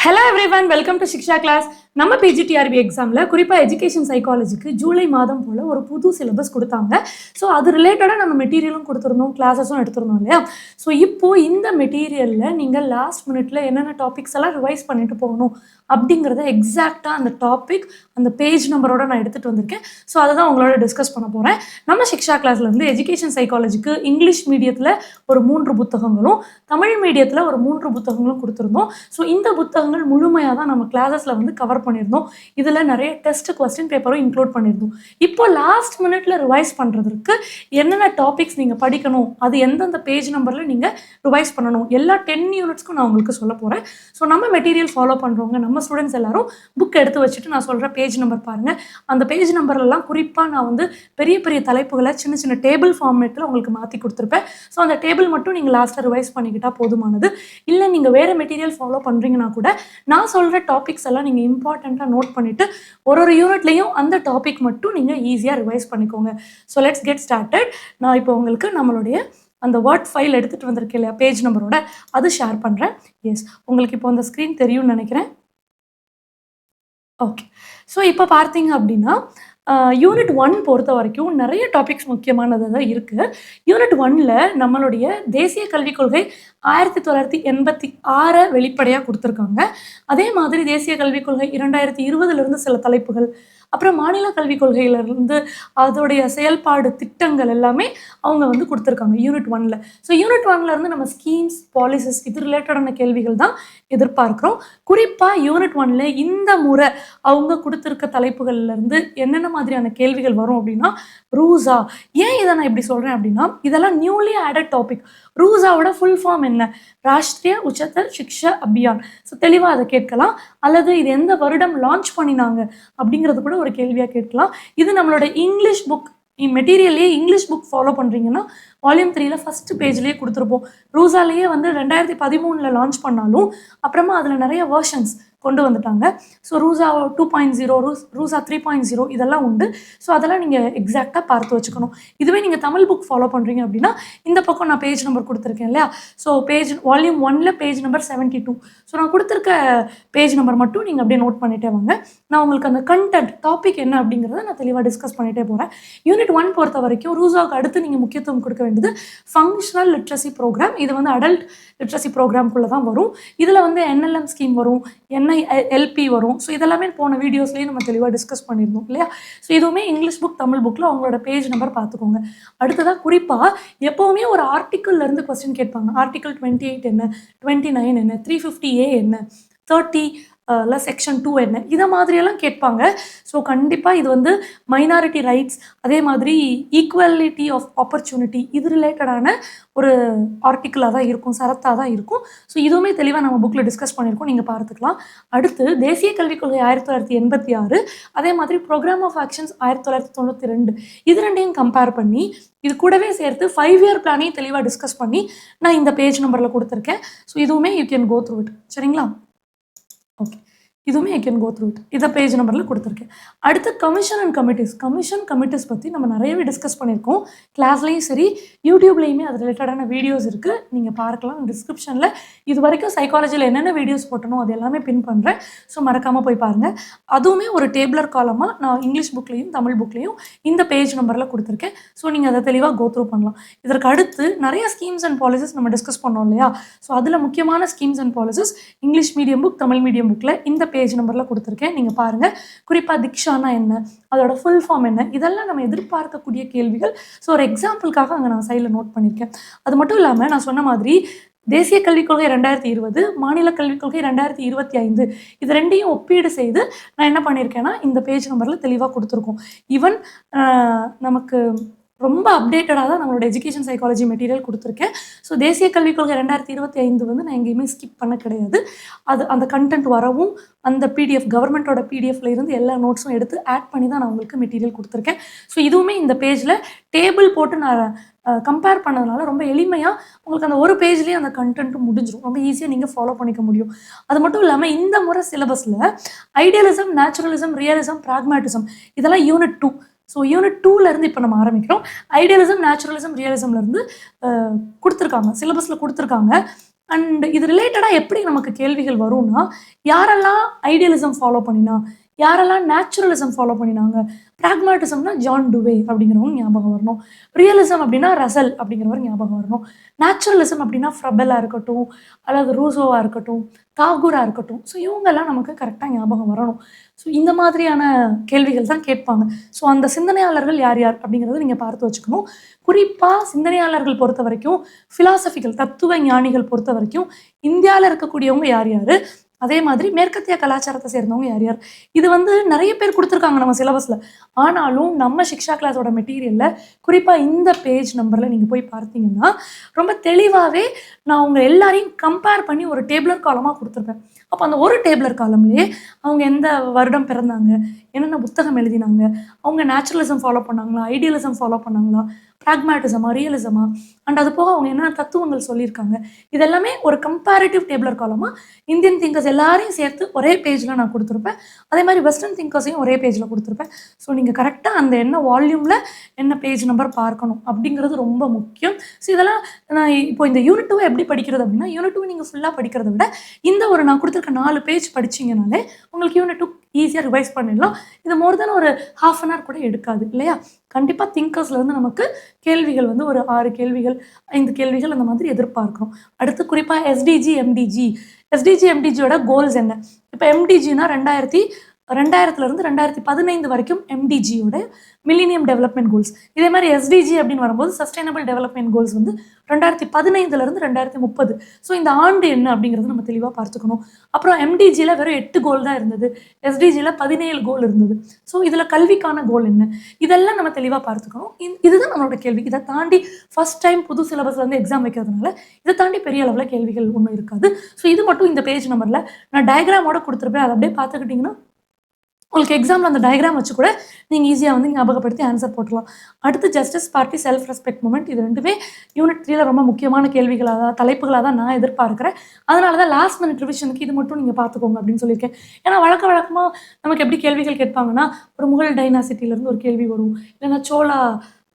Hello everyone, welcome to Shiksha class. நம்ம PGTRB எக்ஸாமில் குறிப்பாக எஜுகேஷன் சைக்காலஜிக்கு ஜூலை மாதம் போல் ஒரு புது சிலபஸ் கொடுத்தாங்க. ஸோ அது ரிலேட்டடாக நம்ம மெட்டீரியலும் கொடுத்துருந்தோம், கிளாஸஸும் எடுத்துருந்தோம் இல்லையா. ஸோ இப்போது இந்த மெட்டீரியலில் நீங்கள் லாஸ்ட் மினிட்ல என்னென்ன டாபிக்ஸ் எல்லாம் ரிவைஸ் பண்ணிட்டு போகணும் அப்படிங்கிறத எக்ஸாக்டாக அந்த டாபிக் அந்த பேஜ் நம்பரோட நான் எடுத்துகிட்டு வந்திருக்கேன். ஸோ அதை தான் உங்களோட டிஸ்கஸ் பண்ண போகிறேன். நம்ம சிக்ஷா கிளாஸ்லேருந்து எஜுகேஷன் சைக்காலஜிக்கு இங்கிலீஷ் மீடியத்தில் ஒரு 3 புத்தகங்களும் தமிழ் மீடியத்தில் ஒரு 3 புத்தகங்களும் கொடுத்துருந்தோம். ஸோ இந்த புத்தகங்கள் முழுமையாக தான் நம்ம கிளாஸஸில் வந்து கவர் பண்ணியிருந்தோம். இதில் நிறைய டெஸ்ட் கொஸ்டின் பேப்பரும் இன்க்ளூட் பண்ணியிருந்தோம். இப்போ லாஸ்ட் மினிட்ல ரிவைஸ் பண்ணுறதுக்கு என்னென்ன டாபிக்ஸ் நீங்கள் படிக்கணும், அது எந்தெந்த பேஜ் நம்பரில் நீங்கள் ரிவைஸ் பண்ணணும், எல்லா 10 யூனிட்ஸ்க்கும் நான் உங்களுக்கு சொல்ல போகிறேன். ஸோ நம்ம மெட்டீரியல் ஃபாலோ பண்ணுறவங்க நம்ம ஸ்டூடெண்ட்ஸ் எல்லாரும் புக் எடுத்து வச்சுட்டு நான் சொல்கிற பேஜ் நம்பர் பாருங்கள். அந்த பேஜ் நம்பர்லாம் குறிப்பாக நான் வந்து பெரிய பெரிய தலைப்புகளை சின்ன சின்ன டேபிள் ஃபார்மேட்டில் உங்களுக்கு மாற்றி கொடுத்துருப்பேன். ஸோ அந்த டேபிள் மட்டும் நீங்கள் லாஸ்ட்டாக ரிவைஸ் பண்ணிக்கிட்டால் போதுமானது. இல்லை நீங்கள் வேறு மெட்டீரியல் ஃபாலோ பண்ணுறீங்கன்னா கூட நான் சொல்கிற டாபிக்ஸ் எல்லாம் நீங்கள் இம்பார்ட்டண்ட்டாக நோட் பண்ணிவிட்டு ஒரு யூனிட்லேயும் அந்த டாபிக் மட்டும் நீங்கள் ஈஸியாக ரிவைஸ் பண்ணிக்கோங்க. So let's get started. நான் இப்போ உங்களுக்கு நம்மளுடைய அந்த வேர்ட் ஃபைல் எடுத்துகிட்டு வந்திருக்கேன் இல்லையா, பேஜ் நம்பரோட, அது ஷேர் பண்ணுறேன். எஸ், உங்களுக்கு இப்போ அந்த ஸ்க்ரீன் தெரியும்னு நினைக்கிறேன். ஓகே, ஸோ இப்போ பார்த்தீங்க அப்படின்னா யூனிட் 1 பொறுத்த வரைக்கும் நிறைய டாபிக்ஸ் முக்கியமானது தான் இருக்குது. யூனிட் 1ல் நம்மளுடைய தேசிய கல்விக் கொள்கை 1986 வெளிப்படையாக கொடுத்துருக்காங்க. அதே மாதிரி தேசிய கல்விக் கொள்கை 2020 சில தலைப்புகள், அப்புறம் மாநில கல்விக் கொள்கையிலிருந்து அதோடைய செயல்பாடு திட்டங்கள் எல்லாமே அவங்க வந்து கொடுத்துருக்காங்க யூனிட் 1ல். ஸோ யூனிட் 1லேருந்து நம்ம ஸ்கீம்ஸ், பாலிசிஸ் இது ரிலேட்டடான கேள்விகள் தான் எதிர்பார்க்குறோம். குறிப்பாக யூனிட் 1ல் இந்த முறை அவங்க கொடுத்துருக்க தலைப்புகள்லேருந்து என்னென்ன மாதிரியான கேள்விகள் வரும் அப்படின்னா, ரூசா. ஏன் இதை நான் இப்படி சொல்கிறேன் அப்படின்னா, இதெல்லாம் நியூலி ஆடட் டாபிக். ரூசாவோட ஃபுல் ஃபார்ம் என்ன? ராஷ்ட்ரிய உச்சத்தர் சிக்ஷா அபியான். ஸோ தெளிவாக அதை கேட்கலாம். அல்லது இது எந்த வருடம் லான்ச் பண்ணினாங்க அப்படிங்கிறது கூட ஒரு கேள்வியாக கேட்கலாம். இது நம்மளோட இங்கிலீஷ் புக் மெட்டீரியல்லையே இங்கிலீஷ் புக் ஃபாலோ பண்ணுறீங்கன்னா வால்யூம் 3ல ஃபஸ்ட்டு பேஜ்லேயே கொடுத்துருப்போம். ரூசாலேயே வந்து 2013 லான்ச் பண்ணாலும் அப்புறமா அதில் நிறைய வேர்ஷன்ஸ் கொண்டு வந்துட்டாங்க. ஸோ ரூசா 2.0, ரூசா 3.0 இதெல்லாம் உண்டு. ஸோ அதெல்லாம் நீங்கள் எக்ஸாக்டாக பார்த்து வச்சுக்கணும். இதுவே நீங்கள் தமிழ் புக் ஃபாலோ பண்ணுறீங்க அப்படின்னா இந்த பக்கம் நான் பேஜ் நம்பர் கொடுத்துருக்கேன் இல்லையா. ஸோ வால்யூம் 1ல் பேஜ் நம்பர் 72. ஸோ நான் கொடுத்துருக்க பேஜ் நம்பர் மட்டும் நீங்கள் அப்படியே நோட் பண்ணிட்டே வாங்க. நான் உங்களுக்கு அந்த கண்டென்ட் டாபிக் என்ன அப்படிங்கிறத நான் தெளிவாக டிஸ்கஸ் பண்ணிகிட்டே போகிறேன். யூனிட் 1 பொறுத்த வரைக்கும் ரூசாவுக்கு அடுத்து நீங்கள் முக்கியத்துவம் கொடுக்க வேண்டியது ஃபங்க்ஷனல் லிட்ரஸி ப்ரோக்ராம். இது வந்து அடல்ட் லிட்ரஸி ப்ரோக்ராம்குள்ளே தான் வரும். இதில் வந்து NLM ஸ்கீம் வரும், NILP வரும். ஸோ இதெல்லாமே போன வீடியோஸ்லேயே நம்ம தெளிவாக டிஸ்கஸ் பண்ணியிருந்தோம் இல்லையா. ஸோ இதுவுமே இங்கிலீஷ் புக் தமிழ் புக்கில் அவங்களோட பேஜ் நம்பர் பார்த்துக்கோங்க. அடுத்ததாக குறிப்பாக எப்போவுமே ஒரு ஆர்டிக்கிள்லேருந்து கொஸ்டின் கேட்பாங்க. ஆர்டிக்கிள் 28 என்ன, 29 என்ன, 350A என்ன, 30 செக்ஷன் 2 என்ன, இதை மாதிரியெல்லாம் கேட்பாங்க. ஸோ கண்டிப்பாக இது வந்து மைனாரிட்டி ரைட்ஸ், அதே மாதிரி ஈக்குவலிட்டி ஆஃப் ஆப்பர்ச்சுனிட்டி இது ரிலேட்டடான ஒரு ஆர்டிக்கிளாக தான் இருக்கும், சரத்தாக தான் இருக்கும். ஸோ இதுவுமே தெளிவாக நம்ம புக்கில் டிஸ்கஸ் பண்ணியிருக்கோம், நீங்கள் பார்த்துக்கலாம். அடுத்து தேசிய கல்விக் கொள்கை 1986, அதே மாதிரி ப்ரோக்ராம் ஆஃப் ஆக்ஷன்ஸ் 1992, இது ரெண்டையும் கம்பேர் பண்ணி இது கூடவே சேர்த்து 5 இயர் பிளானையும் தெளிவாக டிஸ்கஸ் பண்ணி நான் இந்த பேஜ் நம்பரில் கொடுத்துருக்கேன். ஸோ இதுவுமே you can go through it. சரிங்களா? ஓகே, இதுவுமே I can go through it. இதை பேஜ் நம்பரில் கொடுத்துருக்கேன். அடுத்து கமிஷன் அண்ட் கமிட்டிஸ் பற்றி நம்ம நிறையவே டிஸ்கஸ் பண்ணியிருக்கோம். கிளாஸ்லேயும் சரி யூடியூப்லேயுமே அது ரிலேட்டடான வீடியோஸ் இருக்குது, நீங்கள் பார்க்கலாம். டிஸ்கிரிப்ஷனில் இது வரைக்கும் சைக்காலஜியில் என்னென்ன வீடியோஸ் போட்டனோ அது எல்லாமே பின் பண்ணுறேன். ஸோ மறக்காமல் போய் பாருங்கள். அதுவுமே ஒரு டேபிளர் காலமாக நான் இங்கிலீஷ் புக்லேயும் தமிழ் புக்லேயும் இந்த பேஜ் நம்பரில் கொடுத்துருக்கேன். ஸோ நீங்கள் அதை தெளிவாக கோ த்ரூ பண்ணலாம். இதற்கு அடுத்து நிறைய ஸ்கீம்ஸ் அண்ட் பாலிசிஸ் நம்ம டிஸ்கஸ் பண்ணோம் இல்லையா. ஸோ அதில் முக்கியமான schemes and policies English medium book Tamil medium புக்கில் இந்த பேஜ் நம்பரில் கொடுத்துருக்கேன், நீங்கள் பாருங்கள். குறிப்பாக திக்ஷானா என்ன, அதோட ஃபுல் ஃபார்ம் என்ன, இதெல்லாம் நம்ம எதிர்பார்க்கக்கூடிய கேள்விகள். ஸோ ஒரு எக்ஸாம்பிளுக்காக அங்கே நான் சைடில் நோட் பண்ணியிருக்கேன். அது மட்டும் இல்லாமல் நான் சொன்ன மாதிரி தேசிய கல்விக் கொள்கை 2020, மாநில கல்விக் கொள்கை 2025 இது ரெண்டையும் ஒப்பீடு செய்து நான் என்ன பண்ணியிருக்கேன்னா இந்த பேஜ் நம்பரில் தெளிவாக கொடுத்துருக்கோம். ஈவன் நமக்கு ரொம்ப அப்டேட்டடாக தான் நம்மளோட எஜுகேஷன் சைக்காலஜி மெட்டீரியல் கொடுத்துருக்கேன். ஸோ தேசிய கல்விக் கொள்கை 2025 வந்து நான் எங்கேயுமே ஸ்கிப் பண்ண கிடையாது. அது அந்த கண்டென்ட் வரவும் அந்த PDF கவர்மெண்ட்டோட PDFல இருந்து எல்லா நோட்ஸும் எடுத்து ஆட் பண்ணி தான் நான் உங்களுக்கு மெட்டீரியல் கொடுத்துருக்கேன். ஸோ இதுவுமே இந்த பேஜில் டேபிள் போட்டு நான் கம்பேர் பண்ணதுனால ரொம்ப எளிமையாக உங்களுக்கு அந்த ஒரு பேஜ்லேயே அந்த கண்டென்ட்டும் முடிஞ்சிடும். ரொம்ப ஈஸியாக நீங்கள் ஃபாலோ பண்ணிக்க முடியும். அது மட்டும் இல்லாமல் இந்த முறை சிலபஸில் ஐடியலிசம், நேச்சுரலிசம், ரியலிசம், பிராக்மேட்டிசம் இதெல்லாம் யூனிட் 2. ஸோ யூனிட் 2லேருந்து இப்போ நம்ம ஆரம்பிக்கிறோம். ஐடியலிசம், நேச்சுரலிசம், ரியலிசம்லேருந்து கொடுத்துருக்காங்க, சிலபஸில் கொடுத்துருக்காங்க. அண்ட் இது ரிலேட்டடாக எப்படி நமக்கு கேள்விகள் வரும்னா, யாரெல்லாம் ஐடியலிசம் ஃபாலோ பண்ணினா, யாரெல்லாம் நேச்சுரலிசம் ஃபாலோ பண்ணினாங்க. பிராக்மேட்டிசம்னா ஜான் டுவே அப்படிங்கிறவங்க ஞாபகம் வரணும். ரியலிசம் அப்படின்னா ரசல் அப்படிங்கிறவர் ஞாபகம் வரணும். நேச்சுரலிசம் அப்படின்னா ஃப்ரபெல்லா இருக்கட்டும், அல்லது ரூசோவா இருக்கட்டும், தாகூரா இருக்கட்டும். ஸோ இவங்கெல்லாம் நமக்கு கரெக்டாக ஞாபகம் வரணும். ஸோ இந்த மாதிரியான கேள்விகள் தான் கேட்பாங்க. ஸோ அந்த சிந்தனையாளர்கள் யார் யார் அப்படிங்கிறத நீங்கள் பார்த்து வச்சுக்கணும். குறிப்பாக சிந்தனையாளர்கள் பொறுத்த வரைக்கும், ஃபிலாசபிக்கல் தத்துவ ஞானிகள் பொறுத்த வரைக்கும் இந்தியாவில் இருக்கக்கூடியவங்க யார் யார், அதே மாதிரி மேற்கத்திய கலாச்சாரத்தை சேர்ந்தவங்க யார் யார். இது வந்து நிறைய பேர் கொடுத்துருக்காங்க நம்ம சிலபஸில். ஆனாலும் நம்ம சிக்ஷா கிளாஸோட மெட்டீரியலில் குறிப்பாக இந்த பேஜ் நம்பரில் நீங்கள் போய் பார்த்தீங்கன்னா ரொம்ப தெளிவாகவே நான் அவங்க எல்லாரையும் கம்பேர் பண்ணி ஒரு டேபிளர் காலமாக கொடுத்துருப்பேன். அப்போ அந்த ஒரு டேபிளர் காலம்லேயே அவங்க எந்த வருடம் பிறந்தாங்க, என்னென்ன புத்தகம் எழுதினாங்க, அவங்க நேச்சுரலிசம் ஃபாலோ பண்ணாங்களா, ஐடியலிசம் ஃபாலோ பண்ணாங்களா, பிராக்மேட்டிசமா, ரியலிசமா, அண்ட் அது போக அவங்க என்ன தத்துவங்கள் சொல்லியிருக்காங்க, இதெல்லாமே ஒரு கம்பேரிட்டிவ் டேபிளர் காலமாக இந்தியன் திங்கர்ஸ் எல்லாரையும் சேர்த்து ஒரே பேஜில் நான் கொடுத்துருப்பேன். அதே மாதிரி வெஸ்டர்ன் திங்கர்ஸையும் ஒரே பேஜில் கொடுத்துருப்பேன். ஸோ நீங்கள் கரெக்டாக அந்த என்ன வால்யூமில் என்ன பேஜ் நம்பர் பார்க்கணும் அப்படிங்கிறது ரொம்ப முக்கியம். ஸோ இதெல்லாம் நான் இப்போ இந்த யூனிட் 2 எப்படி படிக்கிறது அப்படின்னா, யூனிட் 2 நீங்கள் ஃபுல்லாக படிக்கிறத விட இந்த ஒரு நான் கொடுத்துருக்க 4 பேஜ் படிச்சிங்கனாலே உங்களுக்கு யூனிட் 2 ஈஸியாக ரிவைஸ் பண்ணிடலாம். இது மோர் தென் ஒரு ½ அன் ஹவர் கூட எடுக்காது இல்லையா? கண்டிப்பாக திங்கர்ஸ்லேருந்து நமக்கு கேள்விகள் வந்து ஒரு 6 கேள்விகள் 5 கேள்விகள் அந்த மாதிரி எதிர்பார்க்குறோம். அடுத்து குறிப்பாக எஸ்டிஜி எம்டிஜியோட கோல்ஸ் என்ன? இப்போ எம்டிஜினா 2000லேருந்து 2015 வரைக்கும் எம்டிஜியோட மில்லினியம் டெவலப்மெண்ட் கோல்ஸ். இதே மாதிரி எஸ்டிஜி அப்படின்னு வரும்போது சஸ்டைனபிள் டெவலப்மெண்ட் கோல்ஸ் வந்து 2015லேருந்து 2030. ஸோ இந்த ஆண்டு என்ன அப்படிங்கிறது நம்ம தெளிவாக பார்த்துக்கணும். அப்புறம் எம்டிஜியில் வெறும் 8 கோல் தான் இருந்தது, எஸ்டிஜியில் 17 கோல் இருந்தது. ஸோ இதில் கல்விக்கான கோல் என்ன, இதெல்லாம் நம்ம தெளிவாக பார்த்துக்கணும். இதுதான் நம்மளோட கேள்வி. இதை தாண்டி ஃபர்ஸ்ட் டைம் புது சிலபஸ்லேருந்து எக்ஸாம் வைக்கிறதுனால இதை தாண்டி பெரிய அளவில் கேள்விகள் ஒன்றும் இருக்காது. ஸோ இது மட்டும் இந்த பேஜ் நம்பரில் நான் டயக்ராமோட கொடுத்துருப்பேன். அதை அப்படியே பார்த்துக்கிட்டிங்கன்னா உங்களுக்கு எக்ஸாமில் அந்த டயக்ராம் வச்சு கூட நீங்கள் ஈஸியாக வந்து ஞாபகப்படுத்தி ஆன்சர் போட்டுடலாம். அடுத்து ஜஸ்டிஸ் பார்ட்டி, செல்ஃப் ரெஸ்பெக்ட் மூமெண்ட், இது ரெண்டுமே யூனிட் 3ல ரொம்ப முக்கியமான கேள்விகளாக தான், தலைப்புகளாக தான் நான் எதிர்பார்க்குறேன். அதனால தான் லாஸ்ட் மினிட் ரிவிஷனுக்கு இது மட்டும் நீங்கள் பார்த்துக்கோங்க அப்படின்னு சொல்லியிருக்கேன். ஏன்னா வழக்கமாக நமக்கு எப்படி கேள்விகள் கேட்பாங்கன்னா, ஒரு முகல் டைனாசிட்டியிலேருந்து ஒரு கேள்வி வரும், இல்லைன்னா சோழா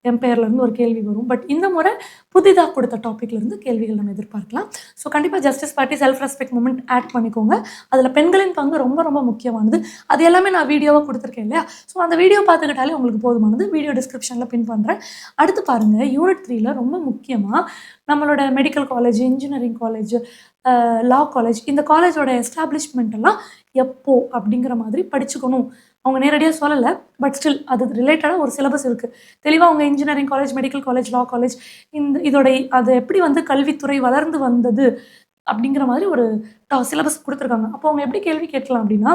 எம்பையர்லேருந்து ஒரு கேள்வி வரும். பட் இந்த முறை புதிதாக கொடுத்த டாப்பிக்லேருந்து கேள்விகள் நம்ம எதிர்பார்க்கலாம். ஸோ கண்டிப்பாக ஜஸ்டிஸ் பார்ட்டி, செல்ஃப் ரெஸ்பெக்ட் மூமெண்ட் ஆட் பண்ணிக்கோங்க. அதில் பெண்களின் பங்கு ரொம்ப ரொம்ப முக்கியமானது. அது எல்லாமே நான் வீடியோவாக கொடுத்துருக்கேன் இல்லையா? ஸோ அந்த வீடியோ பார்த்துக்கிட்டாலே உங்களுக்கு போதுமானது. வீடியோ டிஸ்கிரிப்ஷனில் பின் பண்ணுறேன். அடுத்து பாருங்கள், யூனிட் 3ல ரொம்ப முக்கியமாக நம்மளோட மெடிக்கல் காலேஜ், இன்ஜினியரிங் காலேஜ், லா காலேஜ், இந்த காலேஜோட எஸ்டாப்ளிஷ்மெண்ட் எல்லாம் எப்போ அப்படிங்கிற மாதிரி படிச்சுக்கணும். அவங்க நேரடியாக சொல்லலை, பட் ஸ்டில் அது ரிலேட்டடாக ஒரு சிலபஸ் இருக்குது. தெளிவாக அவங்க இன்ஜினியரிங் காலேஜ், மெடிக்கல் காலேஜ், லா காலேஜ், இதோட அது எப்படி வந்து கல்வித்துறை வளர்ந்து வந்தது அப்படிங்கிற மாதிரி ஒரு சிலபஸ் கொடுத்துருக்காங்க. அப்போ அவங்க எப்படி கேள்வி கேட்கலாம் அப்படின்னா,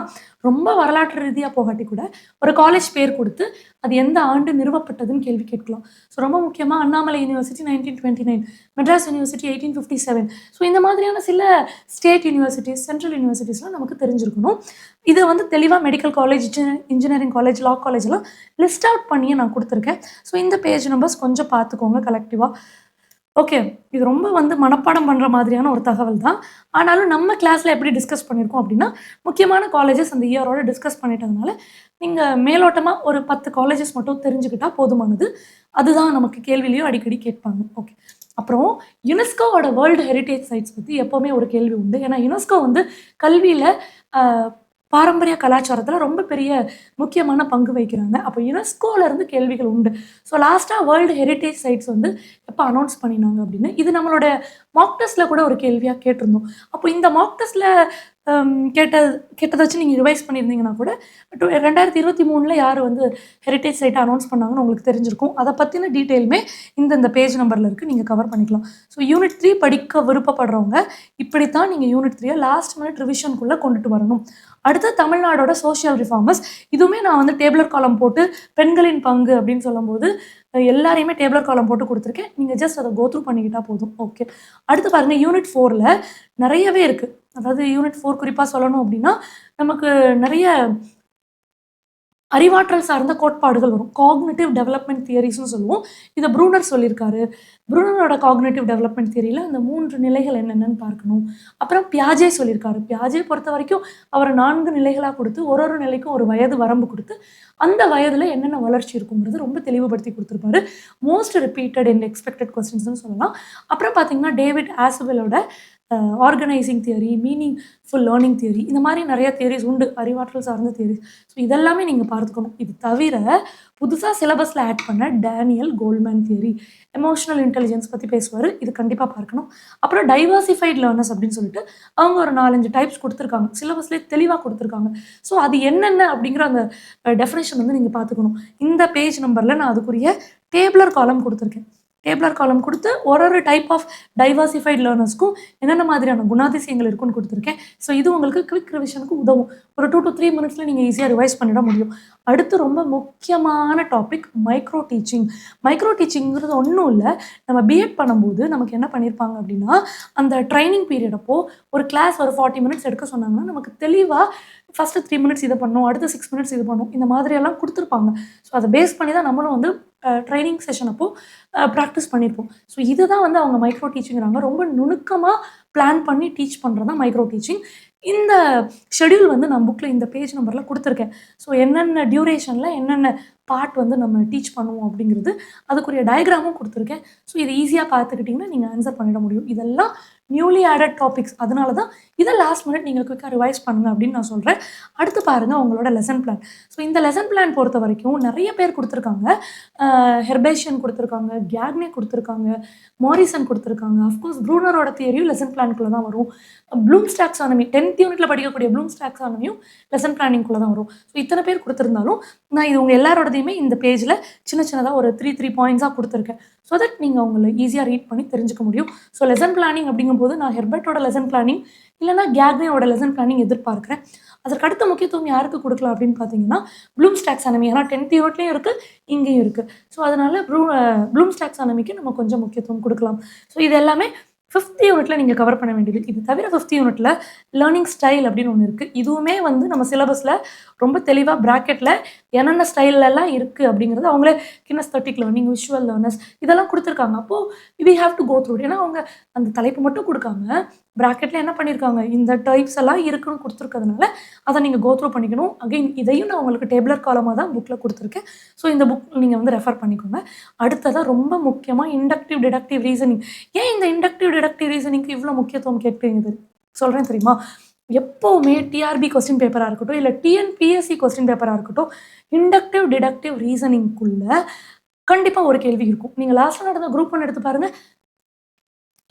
ரொம்ப வரலாற்று ரீதியாக போகாட்டி கூட ஒரு காலேஜ் பேர் கொடுத்து அது எந்த ஆண்டு நிறுவப்பட்டதுன்னு கேள்வி கேட்கலாம். ஸோ ரொம்ப முக்கியமாக Annamalai university 1929, Madras university 1857. So இந்த மாதிரியான சில ஸ்டேட் யூனிவர்சிட்டிஸ், சென்ட்ரல் யூனிவர்சிட்டிஸ்லாம் நமக்கு தெரிஞ்சிருக்கணும். இதை வந்து தெளிவாக மெடிக்கல் காலேஜ், இன்ஜினியரிங் காலேஜ், லா காலேஜ்லாம் லிஸ்ட் அவுட் பண்ணியே நான் கொடுத்துருக்கேன். ஸோ இந்த பேஜ் நம்பர்ஸ் கொஞ்சம் பார்த்துக்கோங்க கலெக்டிவாக. ஓகே, இது ரொம்ப வந்து மனப்பாடம் பண்ணுற மாதிரியான ஒரு தகவல் தான். ஆனாலும் நம்ம கிளாஸில் எப்படி டிஸ்கஸ் பண்ணியிருக்கோம் அப்படின்னா, முக்கியமான காலேஜஸ் அந்த இயரோட டிஸ்கஸ் பண்ணிட்டதுனால நீங்கள் மேலோட்டமாக ஒரு 10 காலேஜஸ் மட்டும் தெரிஞ்சுக்கிட்டால் போதுமானது. அதுதான் நமக்கு கேள்விலையும் அடிக்கடி கேட்பாங்க. ஓகே, அப்புறம் யுனெஸ்கோவோட வேர்ல்டு ஹெரிட்டேஜ் சைட்ஸ் பற்றி எப்போவுமே ஒரு கேள்வி உண்டு. ஏன்னா யுனெஸ்கோ வந்து கல்வியில் பாரம்பரிய கலாச்சாரத்தில் ரொம்ப பெரிய முக்கியமான பங்கு வகிக்கிறாங்க. அப்போ யுனெஸ்கோலேருந்து கேள்விகள் உண்டு. ஸோ லாஸ்ட்டாக வேர்ல்டு ஹெரிட்டேஜ் சைட்ஸ் வந்து எப்போ அனௌன்ஸ் பண்ணினாங்க அப்படின்னு இது நம்மளோட மாக் டெஸ்ட்டில் கூட ஒரு கேள்வியாக கேட்டிருந்தோம். அப்போ இந்த மாக் டெஸ்ட்டில் கேட்டதை வச்சு நீங்கள் ரிவைஸ் பண்ணியிருந்தீங்கன்னா கூட 2023 யார் வந்து ஹெரிட்டேஜ் சைட்டை அனௌன்ஸ் பண்ணாங்கன்னு உங்களுக்கு தெரிஞ்சிருக்கும். அதை பற்றின டீட்டெயிலுமே இந்த பேஜ் நம்பரில் இருக்குது, நீங்கள் கவர் பண்ணிக்கலாம். ஸோ யூனிட் 3 படிக்க விருப்பப்படுறவங்க இப்படித்தான் நீங்கள் யூனிட் 3 லாஸ்ட் மினிட் ரிவிஷனுக்குள்ளே கொண்டுட்டு வரணும். அடுத்து தமிழ்நாடோட சோஷியல் ரிஃபார்மர்ஸ், இதுவுமே நான் வந்து டேபிளர் காலம் போட்டு பெண்களின் பங்கு அப்படின்னு சொல்லும்போது எல்லாரையுமே டேபிளர் காலம் போட்டு கொடுத்துருக்கேன். நீங்கள் ஜஸ்ட் அதை கோத்ரூ பண்ணிக்கிட்டால் போதும். ஓகே, அடுத்து பாருங்கள், யூனிட் 4ல் நிறையவே இருக்குது. அதாவது யூனிட் 4 குறிப்பாக சொல்லணும் அப்படின்னா நமக்கு நிறைய அறிவாற்றல் சார்ந்த கோட்பாடுகள் வரும். காக்னிட்டிவ் டெவலப்மெண்ட் தியரிஸ்னு சொல்லுவோம். இதை ப்ரூனர் சொல்லியிருக்காரு. ப்ரூனரோட காக்னிட்டிவ் டெவலப்மெண்ட் தியரியில் அந்த 3 நிலைகள் என்னென்னு பார்க்கணும். அப்புறம் பியாஜே சொல்லியிருக்காரு. பியாஜே பொறுத்த வரைக்கும் அவர் 4 நிலைகளாக கொடுத்து ஒரு நிலைக்கும் ஒரு வயது வரம்பு கொடுத்து அந்த வயதில் என்னென்ன வளர்ச்சி இருக்குங்கிறது ரொம்ப தெளிவுபடுத்தி கொடுத்துருப்பாரு. மோஸ்ட் ரிப்பீட்டட் அண்ட் எக்ஸ்பெக்டட் கொஸ்டின்ஸ்னு சொல்லலாம். அப்புறம் பார்த்தீங்கன்னா டேவிட் ஆஸ்வெலோட organising theory, meaningful learning theory, இந்த மாதிரி நிறைய தியரிஸ் உண்டு, அறிவாற்றல் சார்ந்த தியரிஸ். ஸோ இதெல்லாமே நீங்கள் பார்த்துக்கணும். இது தவிர புதுசாக சிலபஸில் ஆட் பண்ண Daniel Goleman theory, emotional intelligence பற்றி பேசுவார், இது கண்டிப்பாக பார்க்கணும். அப்புறம் டைவர்சிஃபைட் லேர்னர்ஸ் அப்படின்னு சொல்லிட்டு அவங்க ஒரு 4-5 டைப்ஸ் கொடுத்துருக்காங்க, சிலபஸ்லேயே தெளிவாக கொடுத்துருக்காங்க. ஸோ அது என்னென்ன அப்படிங்கிற அந்த டெஃபினேஷன் வந்து நீங்கள் பார்த்துக்கணும். இந்த பேஜ் நம்பரில் நான் அதுக்குரிய டேபிளர் காலம் கொடுத்துருக்கேன். டேபிளர் காலம் கொடுத்து ஒரு டைப் ஆஃப் டைவர்சிஃபைட் லேர்னர்ஸ்க்கும் என்னென்ன மாதிரியான குணாதிசயங்கள் இருக்குன்னு கொடுத்துருக்கேன். ஸோ இது உங்களுக்கு குவிக் ரிவிஷனுக்கு உதவும். ஒரு 2 to 3 மினிட்ஸில் நீங்கள் ஈஸியாக ரிவைஸ் பண்ணிட முடியும். அடுத்து ரொம்ப முக்கியமான டாபிக் மைக்ரோ டீச்சிங். மைக்ரோ டீச்சிங்கிறது ஒன்றும் இல்லை, நம்ம பிஎட் பண்ணும்போது நமக்கு என்ன பண்ணியிருப்பாங்க அப்படின்னா, அந்த ட்ரைனிங் பீரியட் அப்போ ஒரு கிளாஸ் ஒரு 40 மினிட்ஸ் எடுக்க சொன்னாங்கன்னா நமக்கு தெளிவாக ஃபஸ்ட்டு 3 மினிட்ஸ் இதை பண்ணணும், அடுத்த 6 மினிட்ஸ் இது பண்ணணும், இந்த மாதிரியெல்லாம் கொடுத்துருப்பாங்க. ஸோ அதை பேஸ் பண்ணி தான் நம்மளும் வந்து ட்ரைனிங் செஷன் அப்போது ப்ராக்டிஸ் பண்ணியிருப்போம். ஸோ இதுதான் வந்து அவங்க மைக்ரோ டீச்சிங்கிறாங்க. ரொம்ப நுணுக்கமாக பிளான் பண்ணி டீச் பண்ணுறது தான் மைக்ரோ டீச்சிங். இந்த ஷெடியூல் வந்து நான் புக்கில் இந்த பேஜ் நம்பரில் கொடுத்துருக்கேன். ஸோ என்னென்ன டியூரேஷனில் என்னென்ன பார்ட் வந்து நம்ம டீச் பண்ணுவோம் அப்படிங்கிறது அதுக்குரிய டயக்ராமும் கொடுத்துருக்கேன். ஸோ இது ஈஸியாக பார்த்துக்கிட்டிங்கன்னா நீங்கள் ஆன்சர் பண்ணிட முடியும். இதெல்லாம் நியூலி ஆடட் டாபிக்ஸ், அதனால தான் இதை லாஸ்ட் மினிட் நீங்கள் குயிக்காக ரிவைஸ் பண்ணுங்கள் அப்படின்னு நான் சொல்கிறேன். அடுத்து பாருங்கள் உங்களோட லெசன் பிளான். ஸோ இந்த லெசன் பிளான் பொறுத்த வரைக்கும் நிறைய பேர் கொடுத்துருக்காங்க. ஹெர்பேஷியன் கொடுத்துருக்காங்க, கேக்னே கொடுத்துருக்காங்க, மாரிசன் கொடுத்துருக்காங்க. அஃப்கோர்ஸ் ப்ரூனரோட தியரியும் லெசன் பிளானுக்குள்ளே தான் வரும். ப்ளூம்ஸ் டாக்ஸானமி 10th யூனிட்டில் படிக்கக்கூடிய ப்ளூம்ஸ் டாக்ஸானமியும் லெசன் பிளானிங்குள்ளே தான் வரும். ஸோ இத்தனை பேர் கொடுத்துருந்தாலும் நான் இது உங்கள் எல்லாரோடதையுமே இந்த பேஜில் சின்னதாக ஒரு 3 பாயிண்ட்ஸாக கொடுத்துருக்கேன். ஸோ தட் நீங்கள் உங்களை ஈஸியாக ரீட் பண்ணி தெரிஞ்சுக்க முடியும். ஸோ லெசன் பிளானிங் அப்படிங்கும்போது நான் ஹெர்பர்ட்டோட லெசன் பிளானிங் இல்லைனா கேக்னேயோட லெசன் பிளானிங் எதிர்பார்க்குறேன். அதற்கு அடுத்த முக்கியத்துவம் யாருக்கு கொடுக்கலாம் அப்படின்னு பார்த்தீங்கன்னா ப்ளூம்ஸ் டாக்ஸானமி. ஏன்னா 10th யூனிட்லேயும் இருக்குது, இங்கேயும் இருக்குது. ஸோ அதனால் ப்ளூம்ஸ் டாக்ஸானமிக்கு நம்ம கொஞ்சம் முக்கியத்துவம் கொடுக்கலாம். ஸோ இது எல்லாமே 5th யூனிட்டில் நீங்கள் கவர் பண்ண வேண்டியது. இது தவிர 5th யூனிட்டில் லேர்னிங் ஸ்டைல் அப்படின்னு ஒன்று இருக்குது. இதுவுமே வந்து நம்ம சிலபஸில் ரொம்ப தெளிவாக ப்ராக்கெட்டில் என்னென்ன ஸ்டைலெல்லாம் இருக்குது அப்படிங்கிறது அவங்களே கினஸ்தட்டிக் லேர்னிங், விஷுவல் லேர்னர்ஸ் இதெல்லாம் கொடுத்துருக்காங்க. அப்போது we have to go through. ஏன்னா அவங்க அந்த தலைப்பு மட்டும் கொடுக்காம ப்ராக்கெட்டில் என்ன பண்ணியிருக்காங்க, இந்த டைப்ஸ் எல்லாம் இருக்குன்னு கொடுத்துருக்கிறதுனால அதை நீங்கள் கோ த்ரூ பண்ணிக்கணும். அகைன் இதையும் நான் உங்களுக்கு டேபிளர் காலமாக தான் புக்கில் கொடுத்துருக்கேன். ஸோ இந்த புக் நீங்கள் வந்து ரெஃபர் பண்ணிக்கோங்க. அடுத்ததாக ரொம்ப முக்கியமாக இண்டக்டிவ் டிடக்டிவ் ரீசனிங். ஏன் இந்த இண்டக்டிவ் டிடக்டிவ் ரீசனிங்க்கு இவ்வளோ முக்கியத்துவம் கேட்குறீங்க சொல்கிறேன் தெரியுமா? எப்போவுமே டிஆர்பி கொஸ்டின் பேப்பராக இருக்கட்டும் இல்லை டிஎன்பிஎஸ்சி கொஸ்டின் பேப்பராக இருக்கட்டும், இண்டக்டிவ் டிடக்டிவ் ரீசனிங்குள்ளே கண்டிப்பாக ஒரு கேள்வி இருக்கும். நீங்கள் லாஸ்ட்டாக நடந்த குரூப் 1 எடுத்து பாருங்கள்,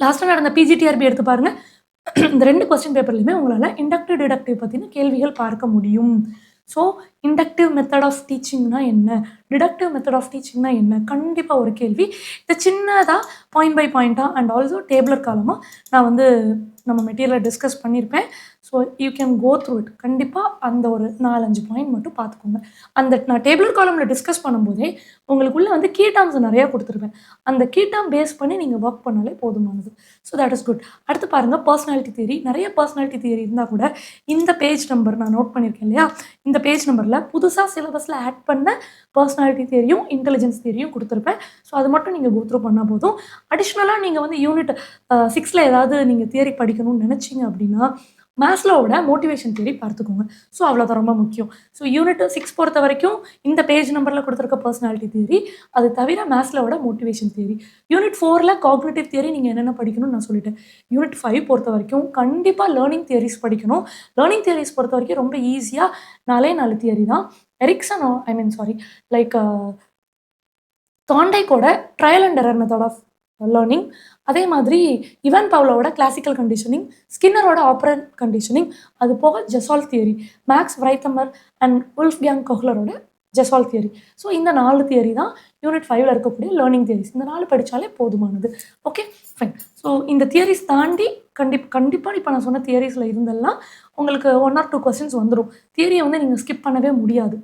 லாஸ்ட்டாக நடந்த பிஜிடிஆர்பி எடுத்து பாருங்கள். இந்த 2 கொஸ்டின் பேப்பர்லையுமே உங்களால் இண்டக்டிவ் டிடக்டிவ் பற்றின கேள்விகள் பார்க்க முடியும். ஸோ இண்டக்டிவ் மெத்தட் ஆஃப் டீச்சிங்னா என்ன, டிடக்டிவ் மெத்தட் ஆஃப் டீச்சிங்னா என்ன, கண்டிப்பாக ஒரு கேள்வி. இதை சின்னதாக பாயிண்ட் பை பாயிண்ட்டாக அண்ட் ஆல்சோ டேபிளர் காலமாக நான் வந்து நம்ம மெட்டீரியலை டிஸ்கஸ் பண்ணியிருப்பேன். So you can go through it. கண்டிப்பாக அந்த ஒரு 4-5 பாயிண்ட் மட்டும் பார்த்துக்கோங்க. அந்த நான் டேபிளர் காலமில் டிஸ்கஸ் பண்ணும்போதே உங்களுக்குள்ளே வந்து கீ டேர்ம்ஸ் நிறையா கொடுத்துருப்பேன். அந்த கீ டேர்ம் பேஸ் பண்ணி நீங்கள் ஒர்க் பண்ணாலே போதுமானது. So that is good. அடுத்து பாருங்கள் பர்சனாலிட்டி தியரி. நிறைய பர்சனாலிட்டி தியரி இருந்தால் கூட இந்த பேஜ் நம்பர் நான் நோட் பண்ணியிருக்கேன் இல்லையா, இந்த பேஜ் நம்பரில் புதுசாக சிலபஸில் ஆட் பண்ண பர்சனாலிட்டி தியரியும் இன்டெலிஜென்ஸ் தியரியும் கொடுத்துருப்பேன். ஸோ அது மட்டும் நீங்கள் கோ த்ரூ பண்ணால் போதும். அடிஷ்னலாக நீங்கள் வந்து யூனிட் 6ல் ஏதாவது நீங்கள் தியரி படிக்கணும்னு நினச்சிங்க அப்படின்னா மேஸ்லோவோட மோட்டிவேஷன் தியரி பார்த்துக்கோங்க. ஸோ அவ்வளோதான் ரொம்ப முக்கியம். ஸோ யூனிட் 6 பொறுத்த வரைக்கும் இந்த பேஜ் நம்பரில் கொடுத்துருக்க பர்சனாலிட்டி தியரி, அது தவிர மேஸ்லோவோட மோட்டிவேஷன் தியரி. யூனிட் 4ல் காக்னிட்டிவ் தியரி நீங்கள் என்னென்ன படிக்கணும்னு நான் சொல்லிட்டேன். யூனிட் 5 பொறுத்த வரைக்கும் கண்டிப்பாக லேர்னிங் தியரிஸ் படிக்கணும். லேர்னிங் தியரிஸ் பொறுத்த வரைக்கும் ரொம்ப ஈஸியாக 4 தியரி தான். எரிக்சன் லைக் தாண்டைக்கோட trial and error method of learning, அதே மாதிரி இவான் பவ்லோவோட கிளாசிக்கல் கண்டிஷனிங், ஸ்கின்னரோட ஆப்ரண்ட் கண்டிஷனிங், அது போக gestalt theory, Max Wertheimer and Wolfgang கொஹ்லரோட ஜெசால் தியரி. ஸோ இந்த 4 தியரி தான் யூனிட் 5ல் இருக்கக்கூடிய லேர்னிங் தியரிஸ். இந்த 4 படித்தாலே போதுமானது. Okay fine. ஸோ இந்த தியரிஸ் தாண்டி கண்டிப்பாக இப்போ நான் சொன்ன தியரிஸில் இருந்தெல்லாம் உங்களுக்கு 1 or 2 கொஸ்டின்ஸ் வந்துடும். தியரியை வந்து நீங்கள் ஸ்கிப் பண்ணவே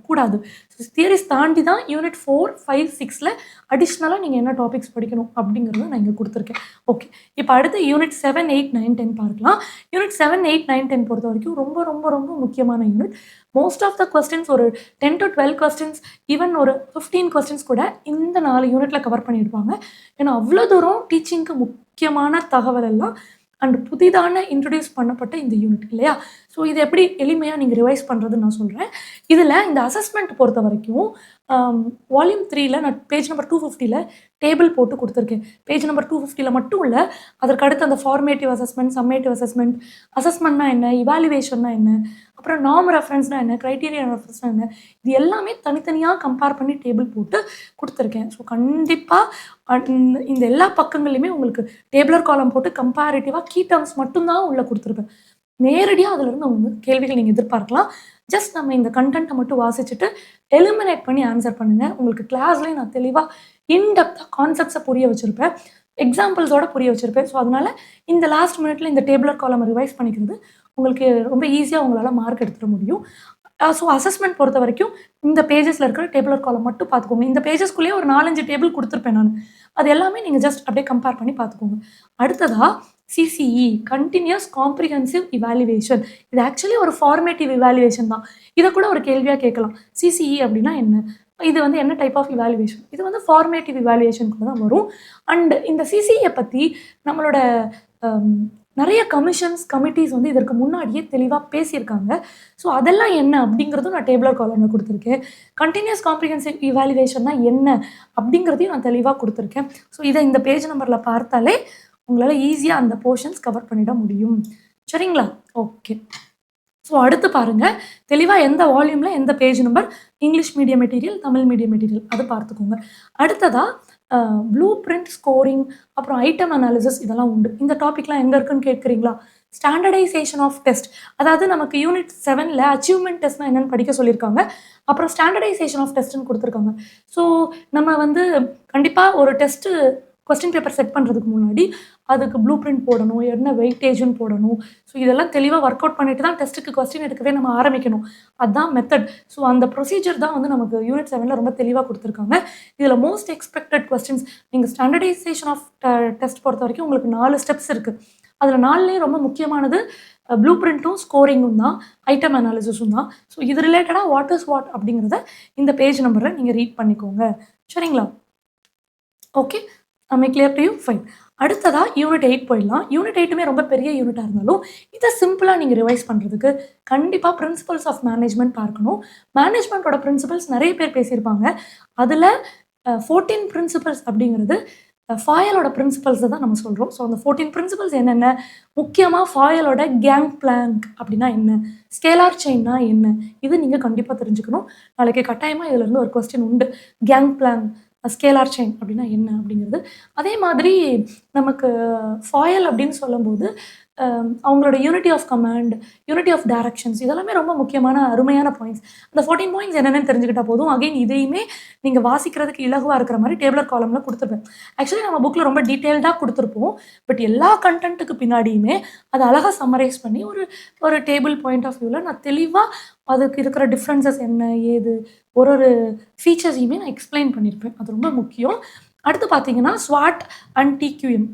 கூடாது. ஸோ தியரிஸ் தாண்டி தான் யூனிட் 4, 5, 6ல் அடிஷ்னலாக நீங்கள் என்ன டாபிக்ஸ் படிக்கணும் அப்படிங்கிறத நான் இங்கே கொடுத்துருக்கேன். ஓகே, இப்போ அடுத்து யூனிட் 7, 8, 9, 10 பார்க்கலாம். யூனிட் 7, 8, 9, 10 பொறுத்த வரைக்கும் ரொம்ப ரொம்ப ரொம்ப முக்கியமான unit. Most of the questions ஒரு 10 to 12 கொஸ்டின்ஸ், ஈவன் ஒரு 15 கொஸ்டின்ஸ் கூட இந்த 4 யூனிட்டில் கவர் பண்ணியிருப்பாங்க. ஏன்னா அவ்வளோ தூரம் டீச்சிங்க்கு முக்கியமான தகவல் எல்லாம் அண்ட் புதிதான இன்ட்ரடியூஸ் பண்ணப்பட்ட இந்த யூனிட் இல்லையா? ஸோ இது எப்படி எளிமையாக நீங்கள் ரிவைஸ் பண்ணுறதுன்னு நான் சொல்கிறேன். இதில் இந்த அசஸ்மெண்ட் பொறுத்த வரைக்கும் வால்யூம் 3ல நான் பேஜ் நம்பர் 250ல டேபிள் போட்டு கொடுத்துருக்கேன். பேஜ் நம்பர் 250ல மட்டும் இல்லை, அதற்கு அடுத்து அந்த ஃபார்மேட்டிவ் அசஸ்மெண்ட், சம்மேட்டிவ் அசஸ்மெண்ட், அசஸ்மெண்ட்னா என்ன, இவாலுவேஷன்னா என்ன, அப்புறம் நார்ம் ரெஃபரன்ஸ்னா என்ன, கிரைட்டீரியா ரெஃபரன்ஸ்னா என்ன, இது எல்லாமே தனித்தனியாக கம்பேர் பண்ணி டேபிள் போட்டு கொடுத்துருக்கேன். ஸோ கண்டிப்பாக இந்த எல்லா பக்கங்கள்லையுமே உங்களுக்கு டேபிளர் காலம் போட்டு கம்பேரிட்டிவாக கீ டேர்ம்ஸ் மட்டும்தான் உள்ளே கொடுத்துருப்பேன். நேரடியாக அதிலிருந்து அவங்க கேள்விகள் நீங்கள் எதிர்பார்க்கலாம். ஜஸ்ட் நம்ம இந்த கண்டென்ட்டை மட்டும் வாசிச்சுட்டு எலிமினேட் பண்ணி ஆன்சர் பண்ணுங்கள். உங்களுக்கு கிளாஸ்லேயே நான் தெளிவாக இன்டெப்த்தாக கான்செப்ட்ஸை புரிய வச்சுருப்பேன், எக்ஸாம்பிள்ஸோட புரிய வச்சுருப்பேன். ஸோ அதனால் இந்த லாஸ்ட் மினிட்ல இந்த டேபிளர் காலம் ரிவைஸ் பண்ணிக்கிறது உங்களுக்கு ரொம்ப ஈஸியாக உங்களால் மார்க் எடுத்துட முடியும். ஸோ அசஸ்மெண்ட் பொறுத்த வரைக்கும் இந்த பேஜஸில் இருக்கிற டேபிளர் காலம் மட்டும் பார்த்துக்கோங்க. இந்த பேஜஸ்குள்ளேயே ஒரு 4-5 டேபிள் கொடுத்துருப்பேன் நான். அது எல்லாமே நீங்கள் ஜஸ்ட் அப்படியே கம்பேர் பண்ணி பார்த்துக்கோங்க. அடுத்ததாக சிசிஇ, கண்டினியூஸ் காம்ப்ரிஹென்சிவ் இவாலுவேஷன். இது ஆக்சுவலி ஒரு ஃபார்மேட்டிவ் இவாலுவேஷன் தான். இதை கூட ஒரு கேள்வியாக கேட்கலாம். சிசிஇ அப்படின்னா என்ன? இது வந்து என்ன டைப் ஆஃப் இவாலுவேஷன்? இது வந்து ஃபார்மேட்டிவ் இவாலுவேஷனுக்குள்ள தான் வரும். அண்ட் இந்த சிசிஇயை பற்றி நம்மளோட நிறைய கமிஷன்ஸ், கமிட்டிஸ் வந்து இதற்கு முன்னாடியே தெளிவாக பேசியிருக்காங்க. ஸோ அதெல்லாம் என்ன அப்படிங்கிறதும் நான் டேபிளர் காலம்ல கொடுத்துருக்கேன். கண்டினியூஸ் காம்ப்ரிஹென்சிவ் இவாலுவேஷன்னா என்ன அப்படிங்கிறதையும் நான் தெளிவாக கொடுத்துருக்கேன். ஸோ இதை இந்த பேஜ் நம்பரில் பார்த்தாலே உங்களால் ஈஸியாக அந்த போர்ஷன்ஸ் கவர் பண்ணிட முடியும். சரிங்களா? ஓகே. ஸோ அடுத்து பாருங்கள், தெளிவாக எந்த வால்யூமில் எந்த page number, English medium material, Tamil medium material, அது பார்த்துக்கோங்க. அடுத்ததாக ப்ளூ பிரிண்ட், ஸ்கோரிங், அப்புறம் ஐட்டம் அனாலிசிஸ், இதெல்லாம் உண்டு. இந்த டாபிக்லாம் எங்கே இருக்குன்னு கேட்குறீங்களா? ஸ்டாண்டர்டைசேஷன் ஆஃப் டெஸ்ட், அதாவது நமக்கு யூனிட் 7ல் அச்சீவ்மெண்ட் டெஸ்ட்னா என்னென்னு படிக்க சொல்லியிருக்காங்க. அப்புறம் ஸ்டாண்டர்டைசேஷன் ஆஃப் டெஸ்ட்னு கொடுத்துருக்காங்க. ஸோ நம்ம வந்து கண்டிப்பாக ஒரு டெஸ்ட்டு கொஸ்டின் பேப்பர் செட் பண்ணுறதுக்கு முன்னாடி அதுக்கு ப்ளூ பிரிண்ட் போடணும், என்ன வெயிட்டேஜ்னு போடணும். ஸோ இதெல்லாம் தெளிவாக ஒர்க் அவுட் பண்ணிட்டு தான் டெஸ்ட்டுக்கு கொஸ்டின் எடுக்கவே நம்ம ஆரம்பிக்கணும். அதுதான் மெத்தட். ஸோ அந்த ப்ரொசீஜர் தான் வந்து நமக்கு யூனிட் 7ல் ரொம்ப தெளிவாக கொடுத்துருக்காங்க. இதில் மோஸ்ட் எக்ஸ்பெக்டட் கொஸ்டின்ஸ், நீங்கள் ஸ்டாண்டர்டைசேஷன் ஆஃப் டெஸ்ட் பொறுத்த வரைக்கும் உங்களுக்கு 4 ஸ்டெப்ஸ் இருக்குது. அதில் 4லேயும் ரொம்ப முக்கியமானது ப்ளூ பிரிண்ட்டும் ஸ்கோரிங்கும் தான், ஐட்டம் அனாலிசிஸும் தான். ஸோ இது ரிலேட்டடாக வாட் இஸ் வாட் அப்படிங்கிறத இந்த பேஜ் நம்பரில் நீங்கள் ரீட் பண்ணிக்கோங்க. சரிங்களா? Okay, I clear to you? Fine. அடுத்ததாக யூனிட் 8 போயிடலாம். யூனிட் 8மே ரொம்ப பெரிய யூனிட்டாக இருந்தாலும் இதை சிம்பிளாக நீங்கள் ரிவைஸ் பண்ணுறதுக்கு கண்டிப்பாக பிரின்சிபல்ஸ் ஆஃப் மேனேஜ்மெண்ட் பார்க்கணும். மேனேஜ்மெண்ட்டோட பிரின்சிபல்ஸ் நிறைய பேர் பேசியிருப்பாங்க. அதில் 14 பிரின்சிபல்ஸ் அப்படிங்கிறது ஃபாயலோட பிரின்சிபல்ஸை தான் நம்ம சொல்கிறோம். ஸோ அந்த 14 பிரின்சிபல்ஸ் என்னென்ன? முக்கியமாக ஃபாயலோட கேங் பிளாங்க் அப்படின்னா என்ன, ஸ்கேலார் செயின்னா என்ன, இது நீங்கள் கண்டிப்பாக தெரிஞ்சுக்கணும். நாளைக்கு கட்டாயமாக இதிலேருந்து ஒரு கொஸ்டின் உண்டு. கேங் பிளாங்க், ஸ்கேலார் செயின் அப்படின்னா என்ன அப்படிங்கிறது. அதே மாதிரி நமக்கு ஃபாயல் அப்படின்னு சொல்லும்போது அவங்களோட unity of command, unity of directions, இதெல்லாமே ரொம்ப முக்கியமான அருமையான பாயிண்ட்ஸ். அந்த 14 பாயிண்ட்ஸ் என்னென்னு தெரிஞ்சுக்கிட்டால் போதும். அகைன் இதையுமே நீங்கள் வாசிக்கிறதுக்கு இலகுவாக இருக்கிற மாதிரி டேபிளர் காலமில் கொடுத்துருப்பேன். ஆக்சுவலி நம்ம புக்கில் ரொம்ப டீட்டெயில்டாக கொடுத்துருப்போம். பட் எல்லா கண்டென்ட்டுக்கு பின்னாடியுமே அதை அழகாக சம்மரைஸ் பண்ணி ஒரு டேபிள் பாயிண்ட் ஆஃப் வியூவில் நான் தெளிவாக அதுக்கு இருக்கிற டிஃப்ரென்சஸ் என்ன ஏது ஒரு ஃபீச்சர்ஸையுமே நான் எக்ஸ்பிளைன் பண்ணியிருப்பேன். அது ரொம்ப முக்கியம். அடுத்து பார்த்தீங்கன்னா ஸ்வாட் அண்ட் டிக்யூஎம்,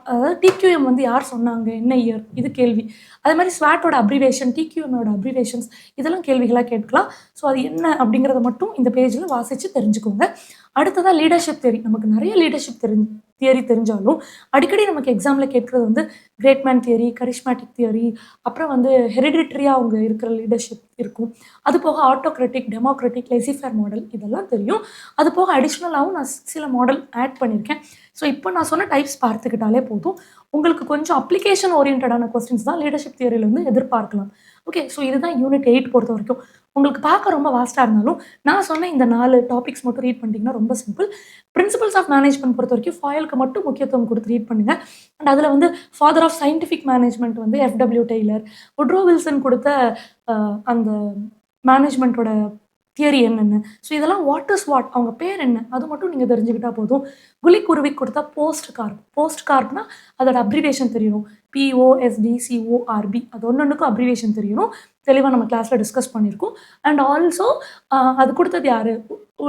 அதாவது டிக்யூஎம் வந்து யார் சொன்னாங்க, என்ன இயர், இது கேள்வி. அதே மாதிரி ஸ்வாட்டோட அப்ரிவேஷன், டிக்யூஎம்மோட அப்ரிவேஷன்ஸ், இதெல்லாம் கேள்விகளாக கேட்கலாம். ஸோ அது என்ன அப்படிங்கிறத மட்டும் இந்த பேஜில் வாசித்து தெரிஞ்சுக்கோங்க. அடுத்ததாக லீடர்ஷிப் தியரி. நமக்கு நிறைய லீடர்ஷிப் தியரி தெரிஞ்சாலும் அடிக்கடி நமக்கு எக்ஸாமில் கேட்குறது வந்து great man theory, charismatic theory, அப்புறம் வந்து ஹெரிடிட்ரியாக அவங்க இருக்கிற லீடர்ஷிப் இருக்கும். அது போக ஆட்டோக்ராட்டிக், டெமோக்ராட்டிக், லெசிஃபேர் மாடல், இதெல்லாம் தெரியும். அது போக அடிஷ்னலாகவும் நான் சில மாடல் ஆட் பண்ணியிருக்கேன். ஸோ இப்போ நான் சொன்ன டைப்ஸ் பார்த்துக்கிட்டாலே போதும். உங்களுக்கு கொஞ்சம் அப்ளிகேஷன் ஓரியன்டான கொஸ்டின்ஸ் தான் லீடர்ஷிப் தியரியிலேருந்து எதிர்பார்க்கலாம். ஓகே, ஸோ இதுதான் யூனிட் 8 பொறுத்த வரைக்கும். உங்களுக்கு பார்க்க ரொம்ப வாஸ்ட்டாக இருந்தாலும் நான் சொன்ன இந்த 4 டாபிக்ஸ் மட்டும் ரீட் பண்ணிட்டீங்கன்னா ரொம்ப சிம்பிள். பிரின்சிபல்ஸ் ஆஃப் மேனேஜ்மெண்ட் பொறுத்த வரைக்கும் ஃபாயலுக்கு மட்டும் முக்கியத்துவம் கொடுத்து ரீட் பண்ணுங்கள். அண்ட் அதில் வந்து ஃபாதர் ஆஃப் சயின்டிஃபிக் மேனேஜ்மெண்ட் வந்து FW டெய்லர், உட்ரோ வில்சன் கொடுத்த அந்த மேனேஜ்மெண்ட்டோட தியரி என்னென்ன, ஸோ இதெல்லாம் வாட் இஸ் வாட், அவங்க பேர் என்ன, அது மட்டும் நீங்கள் தெரிஞ்சுக்கிட்டால் போதும். குலிக் உருவிக் கொடுத்தா போஸ்ட் கார்ப்னா அதோட அப்ரிவேஷன் தெரியணும். POSDCORB, அது ஒன்றுக்கும் அப்ரிவேஷன் தெரியணும். தெளிவாக நம்ம கிளாஸில் டிஸ்கஸ் பண்ணியிருக்கோம். அண்ட் ஆல்சோ அது கொடுத்தது யார்,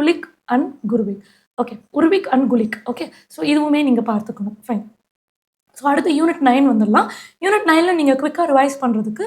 உலிக் அண்ட் குருவிக். ஓகே, உருவிக் அண்ட் குலிக். ஓகே, ஸோ இதுவுமே நீங்கள் பார்த்துக்கணும். ஃபைன். ஸோ அடுத்து யூனிட் 9 வந்துடலாம். யூனிட் 9ல் நீங்கள் குவிக்காக ரிவைஸ் பண்ணுறதுக்கு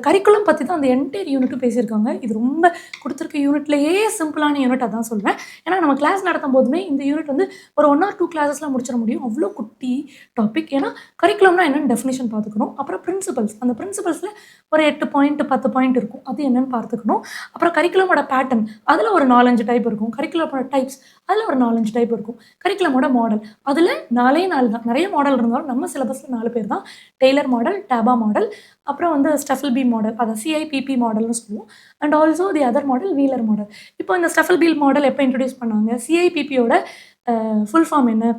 கரிக்குலம் பற்றி தான் அந்த என்டையர் யூனிட்டும் பேசியிருக்காங்க. இது ரொம்ப கொடுத்துருக்க யூனிட்லேயே சிம்பிளான யூனிட் அதான் சொல்வேன். ஏன்னா நம்ம கிளாஸ் நடத்தும் போதுமே இந்த யூனிட் வந்து ஒரு 1 ஆர் 2 கிளாஸஸ்ல முடிச்சிட முடியும். அவ்வளோ குட்டி டாபிக். ஏன்னா கரிக்குலம்னா என்னன்னு டெஃபினிஷன் பார்த்துக்கணும். அப்புறம் பிரின்சிபல்ஸ், அந்த பிரின்சிபல்ஸில் ஒரு 8 பாயிண்ட் 10 பாயிண்ட் இருக்கும். அது என்னன்னு பார்த்துக்கணும். அப்புறம் கரிக்குலமோட பேட்டர்ன், அதில் ஒரு 4-5 டைப் இருக்கும். கரிக்குலமோட டைப்ஸ், அதில் ஒரு 4-5 டைப் இருக்கும். கரிக்குலமோட மாடல், அதில் 4 தான். நிறைய மாடல் இருந்தாலும் நம்ம சிலபஸில் 4 பேர் தான். டெய்லர் மாடல், டாபா மாடல், அப்புறம் வந்து ஸ்டஃபில்பி மாடல், அதை சிஐபிபி மாடல்னு சொல்லுவோம். And also the other model wheeler model. இப்போ இந்த ஸ்டஃபில்பி மாடல் எப்போ இன்ட்ரடியூஸ் பண்ணாங்க? சிஐபிபியோட ஃபுல் ஃபார்ம் என்ன?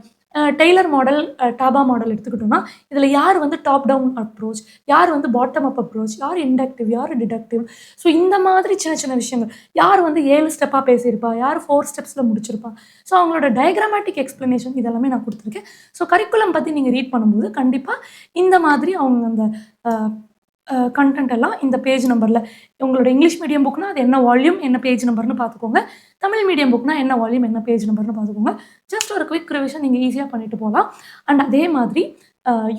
டெய்லர் மாடல், டாபா மாடல் எடுத்துக்கிட்டோம்னா இதில் யார் வந்து டாப் டவுன் அப்ரோச், யார் வந்து பாட்டம் அப் அப்ரோச், யார் இண்டக்டிவ், யார் டிடக்டிவ், ஸோ இந்த மாதிரி சின்ன சின்ன விஷயங்கள், யார் வந்து 7 ஸ்டெப்பாக பேசியிருப்பா, யார் 4 ஸ்டெப்ஸில் முடிச்சிருப்பா, ஸோ அவங்களோட டயக்ராமேட்டிக் எக்ஸ்ப்ளனேஷன் இதெல்லாமே நான் கொடுத்துருக்கேன். ஸோ கரிக்குலம் பற்றி நீங்கள் ரீட் பண்ணும்போது கண்டிப்பாக இந்த மாதிரி அவங்க அந்த கண்டென்ட் எல்லாம் இந்த பேஜ் நம்பரில், உங்களோட இங்கிலீஷ் மீடியம் புக்னா அது என்ன வால்யூம் என்ன பேஜ் நம்பர்னு பார்த்துக்கோங்க. தமிழ் மீடியம் புக்னா என்ன வால்யூம் என்ன பேஜ் நம்பர்னு பார்த்துக்கோங்க. ஜஸ்ட் ஒரு குவிக் ரிவிஷன் நீங்கள் ஈஸியாக பண்ணிட்டு போகலாம். அண்ட் அதே மாதிரி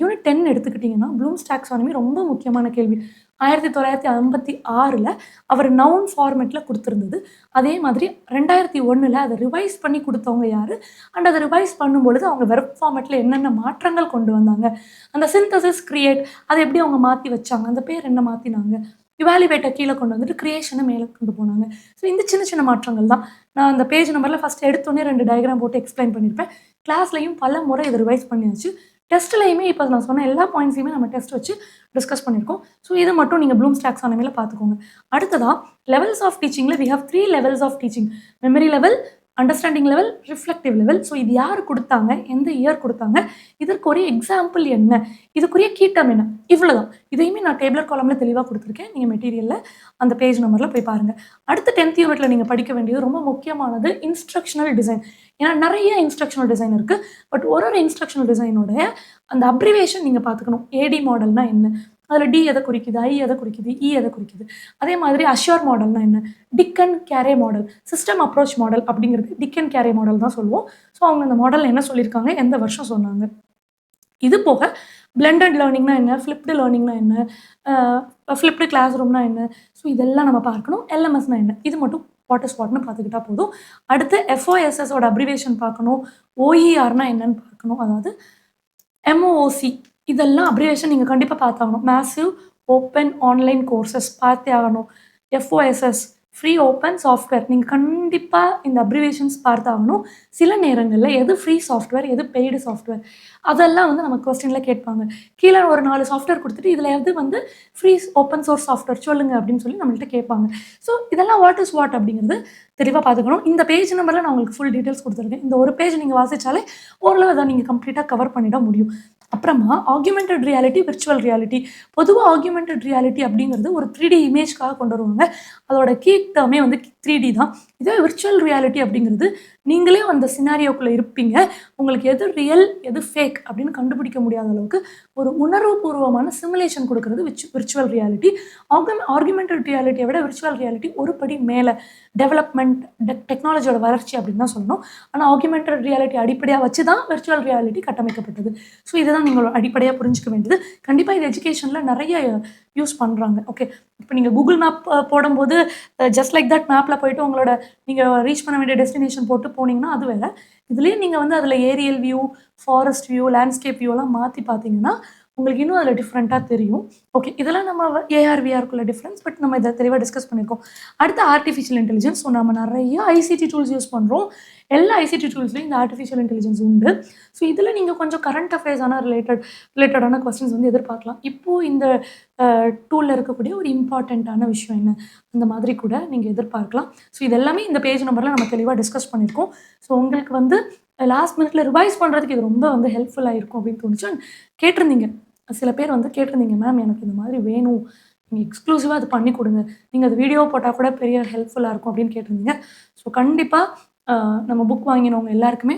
யூனிட் 10 எடுத்துக்கிட்டிங்கன்னா ப்ளூம்ஸ் டாக்ஸானமி ரொம்ப முக்கியமான கேள்வி. 1956 அவர் நவுன் ஃபார்மேட்டில் கொடுத்துருந்தது. அதே மாதிரி 2001 அதை ரிவைஸ் பண்ணி கொடுத்தவங்க யார், அண்ட் அதை ரிவைஸ் பண்ணும்பொழுது அவங்க வெர்ப் ஃபார்மேட்டில் என்னென்ன மாற்றங்கள் கொண்டு வந்தாங்க, அந்த சிந்தசிஸ் கிரியேட் அதை எப்படி அவங்க மாற்றி வச்சாங்க, அந்த பேர் என்ன மாற்றினாங்க, இவாலுவேட்டை கீழே கொண்டு வந்துட்டு கிரியேஷனை மேலே கொண்டு போனாங்க. ஸோ இந்த சின்ன சின்ன மாற்றங்கள் தான் நான் அந்த பேஜ் நம்பரில் ஃபஸ்ட் எடுத்தோன்னே 2 டயக்ராம் போட்டு எக்ஸ்பிளைன் பண்ணியிருப்பேன். கிளாஸ்லையும் பல முறை இதை ரிவைஸ் பண்ணியாச்சு. டெஸ்ட்லையுமே இப்போ நான் சொன்ன எல்லா பாயிண்ட்ஸையுமே நம்ம டெஸ்ட் வச்சு டிஸ்கஸ் பண்ணியிருக்கோம். ஸோ இது மட்டும் நீங்கள் ப்ளூம்ஸ் டாக்ஸானமியில் பார்த்துக்கோங்க. அடுத்ததாக லெவல்ஸ் ஆஃப் டீச்சிங்கில் we have 3 levels of teaching. Memory level, understanding level, reflective level. So இது யார் கொடுத்தாங்க, எந்த இயர் கொடுத்தாங்க, இதற்கு ஒரு எக்ஸாம்பிள் என்ன, இதுக்குரிய கீட்டம் என்ன, இவ்வளோதான். இதையுமே நான் டேபிளர் காலமில் தெளிவாக கொடுத்துருக்கேன். நீங்கள் மெட்டீரியலில் அந்த பேஜ் நம்பரில் போய் பாருங்கள். அடுத்த 10th யூனிட்டில் நீங்கள் படிக்க வேண்டியது ரொம்ப முக்கியமானது இன்ஸ்ட்ரக்ஷனல் டிசைன். ஏன்னா நிறைய இன்ஸ்ட்ரக்ஷனல் டிசைன் இருக்குது. பட் ஒரு இன்ஸ்ட்ரக்ஷனல் டிசைனோடைய அந்த அப்ரிவேஷன் நீங்கள் பார்த்துக்கணும். ஏடி மாடல்னா என்ன, அதில் டி எதை குறிக்குது, ஐ எதை குறிக்குது, இ எதை குறிக்குது. அதே மாதிரி அஷ்யூர் மாடல்னா என்ன, Dick and Carey model, system approach model அப்படிங்கிறது டிக் அண்ட் கேரே மாடல் தான் சொல்லுவோம். ஸோ அவங்க அந்த மாடல் என்ன சொல்லியிருக்காங்க, எந்த வருஷம் சொன்னாங்க. இது போக பிளெண்டட் லேர்னிங்னா என்ன, ஃப்ளிப்டு லேர்னிங்னா என்ன, ஃப்ளிப்டு கிளாஸ் ரூம்னா என்ன, ஸோ இதெல்லாம் நம்ம பார்க்கணும். எல்எம்எஸ்னா என்ன, இது மட்டும் வாட் இஸ் வாட்னு பார்த்துக்கிட்டா போதும். அடுத்து எஃப்ஓஎஸ்எஸோட அப்ரிவேஷன் பார்க்கணும். ஓஇஆர்னா என்னன்னு பார்க்கணும். அதாவது எம்ஓஓசி இதெல்லாம் அப்ரிவேஷன் நீங்கள் கண்டிப்பாக பார்த்தாகணும். மேசிவ் ஓப்பன் ஆன்லைன் கோர்சஸ் பார்த்தே ஆகணும். எஃப்ஓஎஸ்எஸ் ஃப்ரீ ஓப்பன் சாஃப்ட்வேர் நீங்கள் கண்டிப்பாக இந்த அப்ரிவேஷன்ஸ் பார்த்தாகணும். சில நேரங்களில் எது ஃப்ரீ சாஃப்ட்வேர் எது பெய்டு சாஃப்ட்வேர் அதெல்லாம் வந்து நம்ம கொஸ்டினில் கேட்பாங்க. கீழே ஒரு 4 சாஃப்ட்வேர் கொடுத்துட்டு இதில் எது வந்து ஃப்ரீ ஓப்பன் சோர்ஸ் சாஃப்ட்வேர் சொல்லுங்கள் அப்படின்னு சொல்லி நம்மள்கிட்ட கேட்பாங்க. ஸோ இதெல்லாம் வாட் இஸ் வாட் அப்படிங்கிறது தெளிவாக பார்த்துக்கணும். இந்த பேஜ் நம்பரில் நான் உங்களுக்கு ஃபுல் டீட்டெயில்ஸ் கொடுத்துருக்கேன். இந்த ஒரு பேஜ் நீங்கள் வாசித்தாலே ஓரளவு அதை நீங்கள் கம்ப்ளீட்டாக கவர் பண்ணிட முடியும். அப்புறமா ஆக்யூமெண்டட் ரியாலிட்டி, விர்ச்சுவல் ரியாலிட்டி. பொதுவாக ஆக்யூமெண்டட் ரியாலிட்டி அப்படிங்கிறது ஒரு 3D இமேஜ்க்காக கொண்டு வருவாங்க. அதோட கீ டேர்மே வந்து 3D தான். இதே விர்ச்சுவல் ரியாலிட்டி அப்படிங்கிறது நீங்களே அந்த சினாரியோக்குள்ளே இருப்பீங்க. உங்களுக்கு எது ரியல் எது ஃபேக் அப்படின்னு கண்டுபிடிக்க முடியாத அளவுக்கு ஒரு உணர்வுபூர்வமான சிமுலேஷன் கொடுக்கறது விர்ச்சுவல் ரியாலிட்டி. ஆர்குமெண்டட் ரியாலிட்டியை விட விர்ச்சுவல் ரியாலிட்டி ஒரு படி மேலே டெவலப்மெண்ட் டெக்னாலஜியோட வளர்ச்சி அப்படின்னு தான் சொல்லணும். ஆனால் ஆர்குமெண்டட் ரியாலிட்டி அடிப்படையாக வச்சு தான் விர்ச்சுவல் ரியாலிட்டி கட்டமைக்கப்பட்டது. ஸோ இதுதான் நீங்கள் அடிப்படையாக புரிஞ்சுக்க வேண்டியது. கண்டிப்பாக இது எஜுகேஷனில் நிறைய யூஸ் பண்ணுறாங்க. ஓகே, இப்போ நீங்கள் கூகுள் மேப் போடும்போது ஜஸ்ட் லைக் தட் மேப்பில் போயிட்டு உங்களோட நீங்கள் ரீச் பண்ண வேண்டிய டெஸ்டினேஷன் போட்டு போனீங்கன்னா அது வேறு. இதுலேயே நீங்கள் வந்து அதில் aerial view, forest view, landscape வியூலாம் மாற்றி பார்த்தீங்கன்னா உங்களுக்கு இன்னும் அதில் டிஃப்ரெண்ட்டாக தெரியும். ஓகே, இதெல்லாம் நம்ம ஏஆர்விஆருக்குள்ள டிஃப்ரென்ஸ். பட் நம்ம இதை தெளிவாக டிஸ்கஸ் பண்ணியிருக்கோம். அடுத்து ஆர்டிஃபிஷியல் இன்டெலிஜென்ஸ். ஸோ நம்ம நிறைய ஐசிடி டூல்ஸ் யூஸ் பண்ணுறோம். எல்லா ஐசிடி டூல்ஸ்லையும் இந்த ஆர்டிஃபிஷியல் இன்டெலிஜென்ஸ் உண்டு. ஸோ இதில் நீங்கள் கொஞ்சம் கரண்ட் அஃபேர்ஸான ரிலேட்டடான கொஸ்டின்ஸ் வந்து எதிர்பார்க்கலாம். இப்போது இந்த டூலில் இருக்கக்கூடிய ஒரு இம்பார்ட்டண்ட்டான விஷயம் என்ன, அந்த மாதிரி கூட நீங்கள் எதிர்பார்க்கலாம். ஸோ இதெல்லாமே இந்த பேஜ் நம்பரில் நம்ம தெளிவாக டிஸ்கஸ் பண்ணியிருக்கோம். ஸோ உங்களுக்கு வந்து லாஸ்ட் மினிட்ல ரிவைஸ் பண்ணுறதுக்கு இது ரொம்ப வந்து ஹெல்ப்ஃபுல்லாக இருக்கும் அப்படின்னு தோணுச்சு. கேட்டிருந்தீங்க, சில பேர் வந்து கேட்டிருந்தீங்க, மேம் எனக்கு இந்த மாதிரி வேணும், நீங்கள் எக்ஸ்க்ளூசிவாக அது பண்ணி கொடுங்க, நீங்கள் அது வீடியோ போட்டால் கூட பெரிய ஹெல்ப்ஃபுல்லாக இருக்கும் அப்படின்னு கேட்டிருந்தீங்க. ஸோ கண்டிப்பாக நம்ம புக் வாங்கினவங்க எல்லாருக்குமே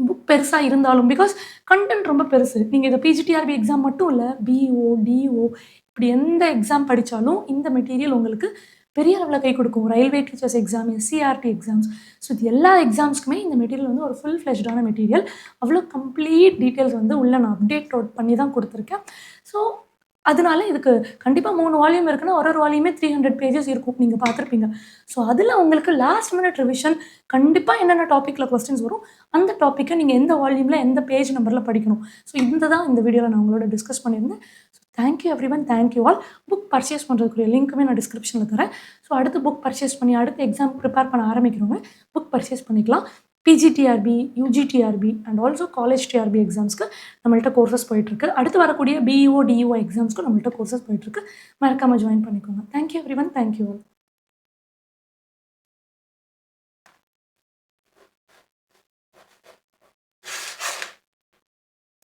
புக் பெருசாக இருந்தாலும், பிகாஸ் கண்டென்ட் ரொம்ப பெருசு. நீங்கள் இதை பிஜிடிஆர்பி எக்ஸாம் மட்டும் இல்லை, பிஓ டிஓ இப்படி எந்த எக்ஸாம் படித்தாலும் இந்த மெட்டீரியல் உங்களுக்கு பெரிய அளவில் கை கொடுக்கும். Railway teachers exam, SCRT exams, so இது எல்லா எக்ஸாம்ஸ்க்குமே இந்த மெட்டீரியல் வந்து ஒரு ஃபுல் ஃப்ளெஷ்டான மெட்டீரியல். அவ்வளோ கம்ப்ளீட் டீட்டெயில்ஸ் வந்து உள்ளே நான் அப்டேட் பண்ணி தான் கொடுத்துருக்கேன். ஸோ அதனால இதுக்கு கண்டிப்பா 3 வால்யூம் இருக்குன்னா, ஒரு வால்யூமே 300 பேஜஸ் இருக்கும். நீங்க பார்த்திருப்பீங்க. ஸோ அதுல உங்களுக்கு லாஸ்ட் மினிட் ரிவிஷன் கண்டிப்பா என்னென்ன டாபிக்ல கொஸ்டின்ஸ் வரும், அந்த டாபிக்க நீங்க எந்த வால்யூம்ல, எந்த பேஜ் நம்பர்ல படிக்கணும். ஸோ இந்த வீடியோல நான் உங்களோட டிஸ்கஸ் பண்ணியிருந்தேன். So thank you everyone. Thank you all. Book purchase பண்றதுக்குரிய லிங்க்குமே நான் டிஸ்கிரிப்ஷன்ல தரேன். ஸோ அடுத்து புக் பர்ச்சேஸ் பண்ணி அடுத்த எக்ஸாம் ப்ரிப்பேர் பண்ண ஆரம்பிக்கிறவங்க புக் பர்ச்சேஸ் பண்ணிக்கலாம். PGTRB, UGTRB and also college TRB எக்ஸாம்ஸ்க்கு நம்மள்ட்ட கோர்சஸ் போயிட்டுருக்கு. அடுத்து வரக்கூடிய பிஇஓ, டிஇஓ எக்ஸாம்ஸ்க்கும் நம்மள்ட்ட கோர்சஸ் போயிட்டுருக்கு. மறக்காம ஜாயின் பண்ணிக்கோங்க. Thank you everyone. Thank you all.